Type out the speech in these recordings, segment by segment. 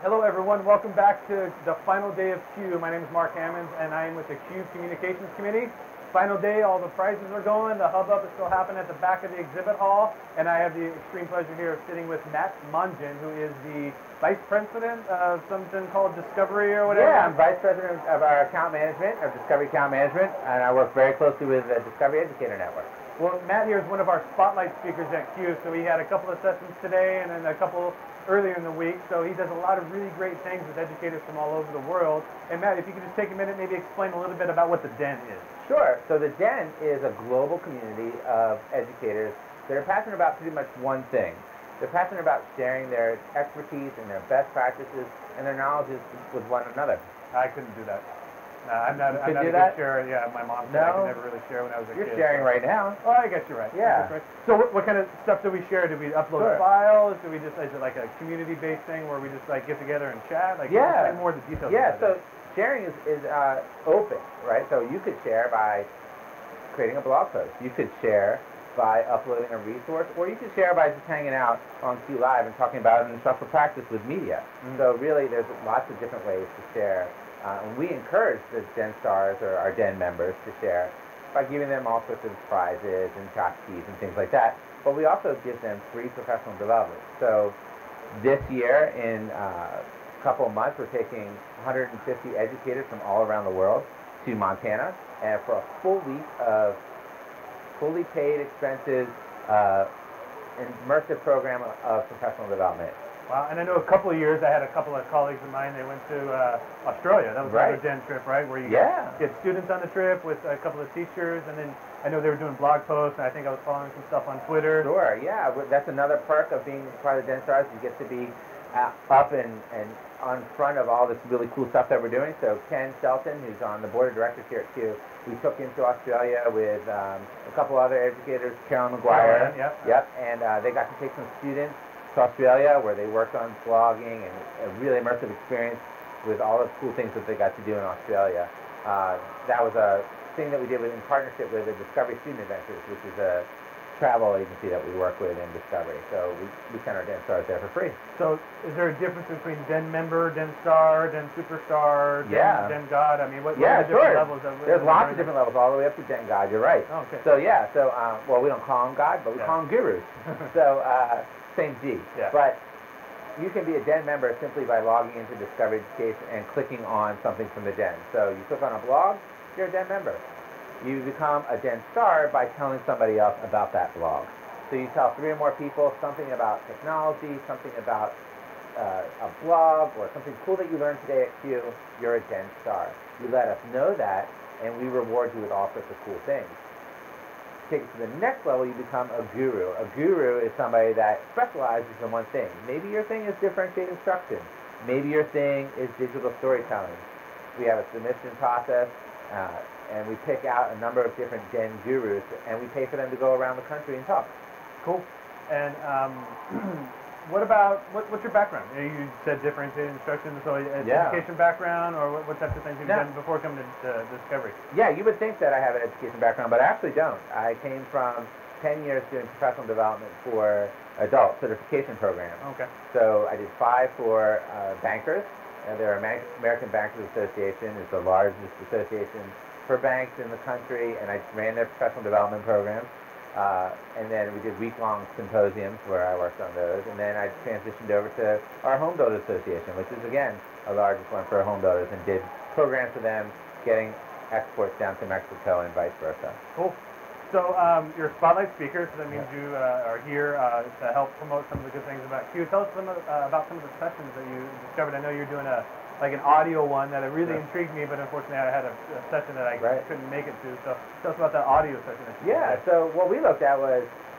Hello everyone, welcome back to the final day of Q. My name is Mark Hammons and I am with the Q Communications Committee. Final day, all the prizes are going, the hubbub is still happening at the back of the exhibit hall, and I have the extreme pleasure here of sitting with Monjan, who is the Vice President of something called Discovery or whatever. Yeah, I'm Vice President of our account management, of Discovery Account Management, and I work very closely with the Discovery Educator Network. Well, Matt here is one of our spotlight speakers at Q, so we had a couple of sessions today and then a couple earlier in the week, so he does a lot of really great things with educators from all over the world. And Matt, if you could just take a minute, maybe explain a little bit about what the Den is. Sure. So the Den is a global community of educators that are passionate about pretty much one thing. They're passionate about sharing their expertise and their best practices and their knowledge with one another. I couldn't do that. I'm not a good sharer. Yeah, my mom said I could never really share when I was a kid. You're sharing right now. Oh, I guess you're right. Yeah. Right. So what kind of stuff do we share? Do we upload files? Do we just, is it like a community-based thing where we just like get together and chat? Like, explain more of the details. Yeah, so sharing is open, right? So you could share by creating a blog post. You could share by uploading a resource, or you could share by just hanging out on Q Live and talking about an instructional practice with media. So really, there's lots of different ways to share. And we encourage the Den Stars or our Den members to share by giving them all sorts of prizes and tchotchkes and things like that. But we also give them free professional development. So this year, in a couple of months, we're taking 150 educators from all around the world to Montana, and for a full week of fully paid expenses, immersive program of professional development. Wow, and I know a couple of years, I had a couple of colleagues of mine, they went to Australia. That was another Den trip, right? Where you get students on the trip with a couple of teachers, and then I know they were doing blog posts, and I think I was following some stuff on Twitter. Sure, yeah. That's another perk of being part of the Den Stars. You get to be up and on front of all this really cool stuff that we're doing. So Ken Shelton, who's on the board of directors here at Q, we took him to Australia with a couple other educators, Carolyn McGuire. Yep. And they got to take some students to Australia where they worked on blogging and a really immersive experience with all the cool things that they got to do in Australia. That was a thing that we did in partnership with the Discovery Student Adventures, which is a travel agency that we work with in Discovery. So we send our Den Stars there for free. So is there a difference between Den member, Den Star, Den Superstar, Den God? I mean, what are the different levels? There's lots of different levels, all the way up to Den God. You're right. Oh, okay. So well, we don't call them God, but we call them gurus. So same G. But you can be a Den member simply by logging into Discovery Education and clicking on something from the Den. So you click on a blog, you're a Den member. You become a Den Star by telling somebody else about that blog. So you tell 3 or more people something about technology, something about a blog, or something cool that you learned today at Q, you're a Den Star. You let us know that, and we reward you with all sorts of cool things. Take it to the next level, you become a guru. A guru is somebody that specializes in one thing. Maybe your thing is differentiated instruction. Maybe your thing is digital storytelling. We have a submission process, and we pick out a number of different Den gurus, and we pay for them to go around the country and talk. Cool. And what's your background? You said differentiated instruction, so education background, or what types of things have you done before coming to Discovery? Yeah, you would think that I have an education background, but I actually don't. I came from 10 years doing professional development for adult certification programs. Okay. So I did 5 for bankers. The American Bankers Association is the largest association for banks in the country, and I ran their professional development programs. And then we did week-long symposiums where I worked on those. And then I transitioned over to our Home Builders Association, which is, again, the largest one for home builders, and did programs for them, getting exports down to Mexico and vice versa. Cool. So you're a spotlight speaker, so that means you are here to help promote some of the good things about Q. Tell us about some of the sessions that you discovered. I know you're doing an audio one that really intrigued me, but unfortunately I had a session that I couldn't make it to. So tell us about that audio session that you did. So what we looked at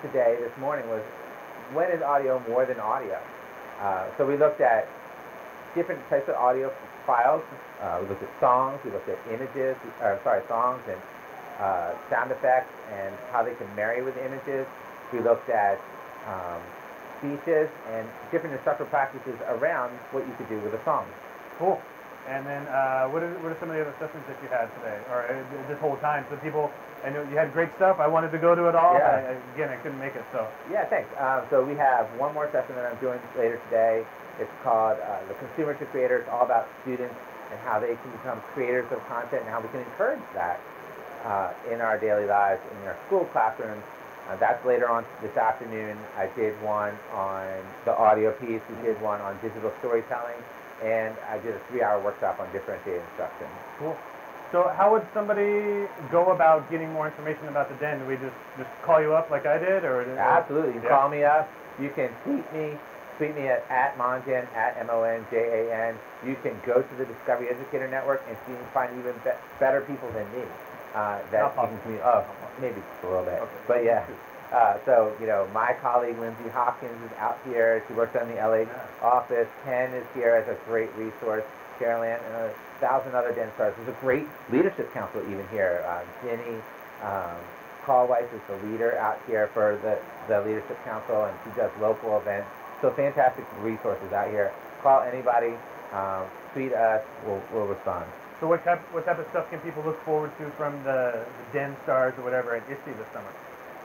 this morning was, when is audio more than audio? So we looked at different types of audio files. We looked at songs, we looked at songs and sound effects and how they can marry with images. We looked at speeches and different instructional practices around what you could do with a song. Cool. And then what are some of the other sessions that you had today, or this whole time? So people, I know you had great stuff. I wanted to go to it all. Again, I couldn't make it. So thanks. So we have one more session that I'm doing later today It's called The Consumer to Creator. It's all about students and how they can become creators of content and how we can encourage that in our daily lives, in our school classrooms. That's later on this afternoon. I did one on the audio piece. We did one on digital storytelling. And I did a 3-hour workshop on differentiated instruction. Cool. So how would somebody go about getting more information about the Den? Do we just call you up like I did? Absolutely. You can call me up. You can tweet me. Tweet me at Monjan, at Monjan. You can go to the Discovery Educator Network and you can find even better people than me. Maybe a little bit. Okay. But yeah. So, my colleague Lindsay Hopkins is out here. She works on the LA office. Ken is here as a great resource. Carolyn and 1,000 other Den stars. There's a great leadership council even here. Ginny Callweiss is the leader out here for the leadership council, and she does local events. So fantastic resources out here. Call anybody, tweet us, we'll respond. So what type of stuff can people look forward to from the Den stars or whatever at ISTE this summer?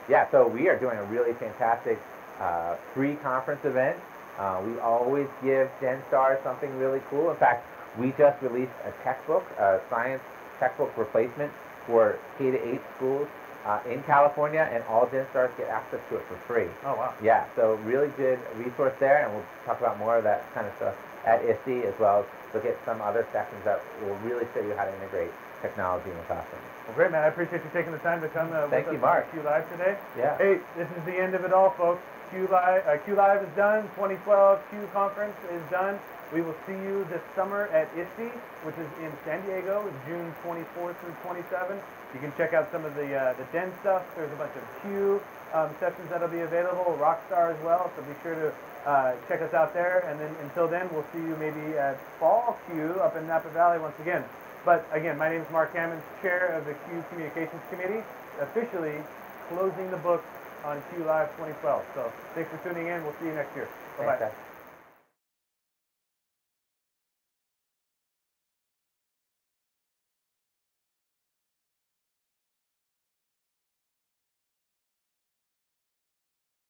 Yeah, so we are doing a really fantastic free conference event. We always give Den stars something really cool. In fact, we just released a textbook, a science textbook replacement for K-8 schools in California, and all Den stars get access to it for free. Oh, wow. Yeah, so really good resource there, and we'll talk about more of that kind of stuff at ISTE, as well as look at some other sections that will really show you how to integrate technology in the classroom. Well, great, man. I appreciate you taking the time to come with us Mark. on Q Live today. Yeah. Hey, this is the end of it all, folks. Q Live is done. 2012 Q Conference is done. We will see you this summer at ISTE, which is in San Diego, June 24th through 27th. You can check out some of the Den stuff. There's a bunch of Q sessions that'll be available, Rockstar as well, so be sure to check us out there. And then until then, we'll see you maybe at Fall Q up in Napa Valley once again. But again, my name is Mark Hammons, chair of the Q Communications Committee, officially closing the book on Q Live 2012. So thanks for tuning in. We'll see you next year. Bye-bye.